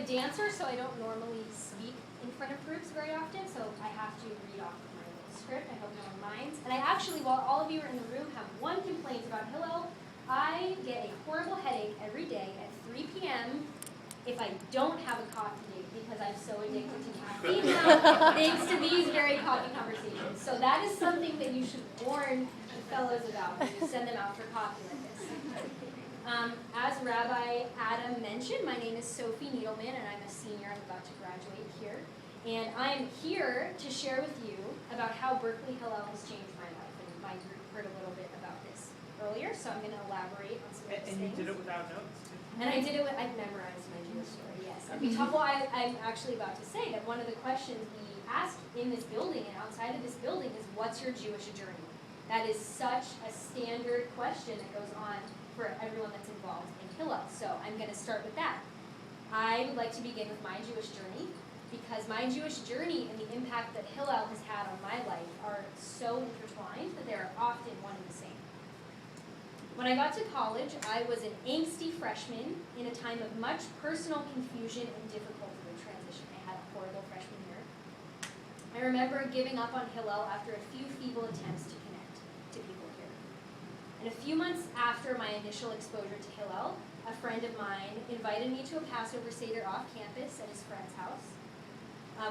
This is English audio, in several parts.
dancer, so I don't normally speak in front of groups very often, so I have to read off of my little script. I hope no one minds. And I actually, while all of you are in the room, have one complaint about Hillel. I get a horrible headache every day at 3 p.m. if I don't have a coffee date because I'm so addicted to caffeine now, thanks to these very coffee conversations. So that is something that you should warn the fellows about when you send them out for coffee like this. As Rabbi Adam mentioned, my name is Sophie Needelman, and I'm a senior. I'm about to graduate here. And I'm here to share with you about how Berkeley Hillel has changed my life. And my group heard a little bit about this earlier, so I'm going to elaborate on some of these things. And you did it without notes? And I did it with, I've memorized my Jewish story, yes. Well, I'm actually about to say that one of the questions we ask in this building and outside of this building is, what's your Jewish journey? That is such a standard question that goes on for everyone that's involved in Hillel. So I'm going to start with that. I would like to begin with my Jewish journey, because my Jewish journey and the impact that Hillel has had on my life are so intertwined that they're often one and the same. When I got to college, I was an angsty freshman in a time of much personal confusion and difficulty with transition. I had a horrible freshman year. I remember giving up on Hillel after a few feeble attempts to connect to people here. And a few months after my initial exposure to Hillel, a friend of mine invited me to a Passover Seder off campus at his friend's house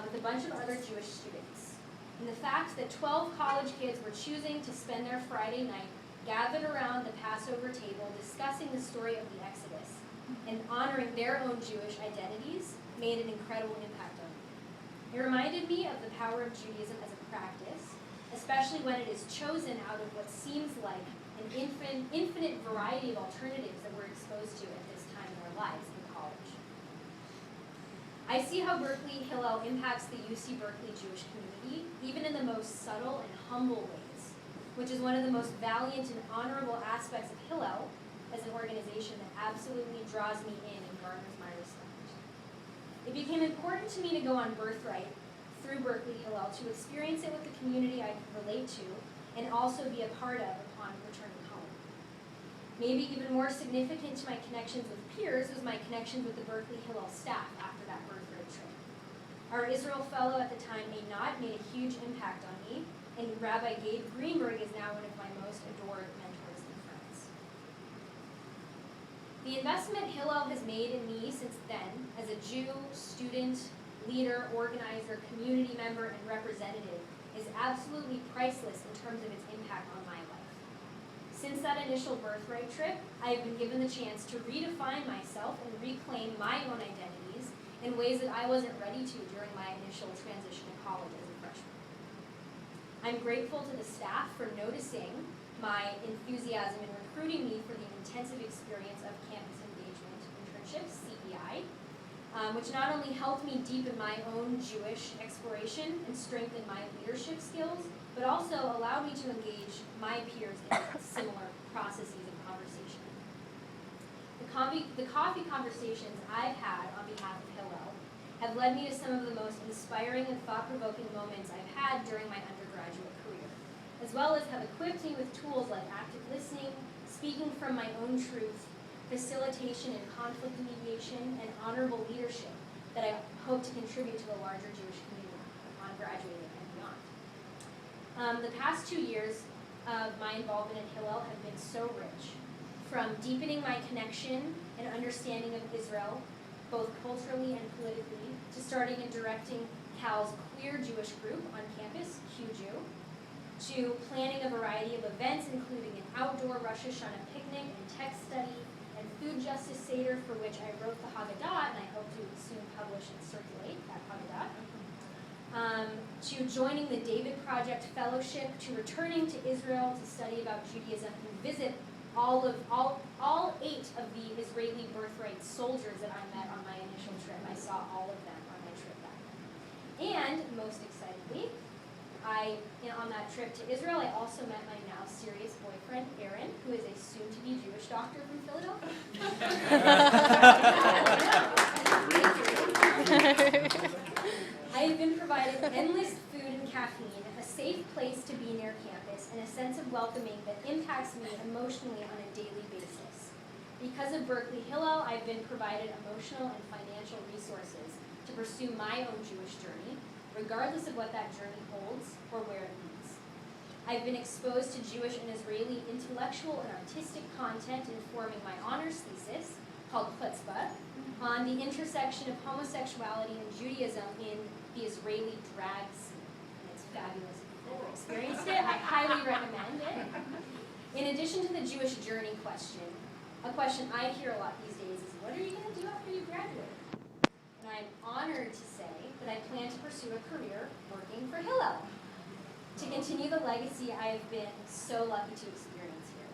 with a bunch of other Jewish students. And the fact that 12 college kids were choosing to spend their Friday night gathered around the Passover table discussing the story of the Exodus and honoring their own Jewish identities made an incredible impact on me. It reminded me of the power of Judaism as a practice, especially when it is chosen out of what seems like an infinite variety of alternatives that we're exposed to at this time in our lives in college. I see how Berkeley Hillel impacts the UC Berkeley Jewish community, even in the most subtle and humble ways, which is one of the most valiant and honorable aspects of Hillel as an organization that absolutely draws me in and garners my respect. It became important to me to go on Birthright through Berkeley Hillel to experience it with the community I could relate to and also be a part of upon returning home. Maybe even more significant to my connections with peers was my connections with the Berkeley Hillel staff after that Birthright trip. Our Israel fellow at the time, Einat, made a huge impact on me, and Rabbi Gabe Greenberg is now one of my most adored mentors and friends. The investment Hillel has made in me since then, as a Jew, student, leader, organizer, community member, and representative, is absolutely priceless in terms of its impact on my life. Since that initial Birthright trip, I have been given the chance to redefine myself and reclaim my own identities in ways that I wasn't ready to during my initial transition to college as a freshman. I'm grateful to the staff for noticing my enthusiasm in recruiting me for the intensive experience of campus engagement internships, CEI, which not only helped me deepen my own Jewish exploration and strengthen my leadership skills, but also allowed me to engage my peers in similar processes of conversation. The coffee conversations I've had on behalf of Hillel have led me to some of the most inspiring and thought-provoking moments I've had during my undergraduate career, as well as have equipped me with tools like active listening, speaking from my own truth, facilitation and conflict mediation, and honorable leadership that I hope to contribute to the larger Jewish community upon graduating and beyond. The past 2 years of my involvement in Hillel have been so rich, from deepening my connection and understanding of Israel, both culturally and politically, to starting and directing Cal's queer Jewish group on campus, QJew, to planning a variety of events, including an outdoor Rosh Hashanah picnic and text study, and food justice Seder, for which I wrote the Haggadah, and I hope to soon publish and circulate that Haggadah, to joining the David Project Fellowship, to returning to Israel to study about Judaism and visit all 8 of the Israeli Birthright soldiers that I met on my initial trip. I saw all of them on my trip back then. And, most excitedly, on that trip to Israel, I also met my now serious boyfriend, Aaron, who is a soon-to-be Jewish doctor from Philadelphia. I have been provided endless food and caffeine, a safe place to be near campus, and a sense of welcoming that impacts me emotionally on a daily basis. Because of Berkeley Hillel, I've been provided emotional and financial resources to pursue my own Jewish journey, regardless of what that journey holds or where it leads. I've been exposed to Jewish and Israeli intellectual and artistic content informing my honors thesis, called Chutzpah, on the intersection of homosexuality and Judaism in the Israeli drag scene. And it's fabulous. If you've never experienced it, I highly recommend it. In addition to the Jewish journey question, a question I hear a lot these days is, what are you going to do after you graduate? And I'm honored to say that I plan to pursue a career working for Hillel, to continue the legacy I have been so lucky to experience here.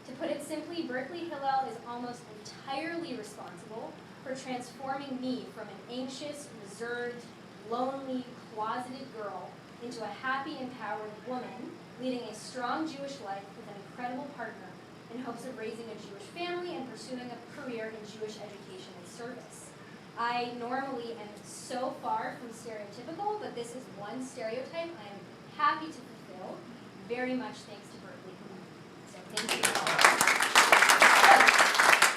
To put it simply, Berkeley Hillel is almost entirely responsible for transforming me from an anxious, reserved, lonely, closeted girl into a happy, empowered woman leading a strong Jewish life with an incredible partner in hopes of raising a Jewish family and pursuing a career in Jewish education and service. I normally am so far from stereotypical, but this is one stereotype I am happy to fulfill, very much thanks to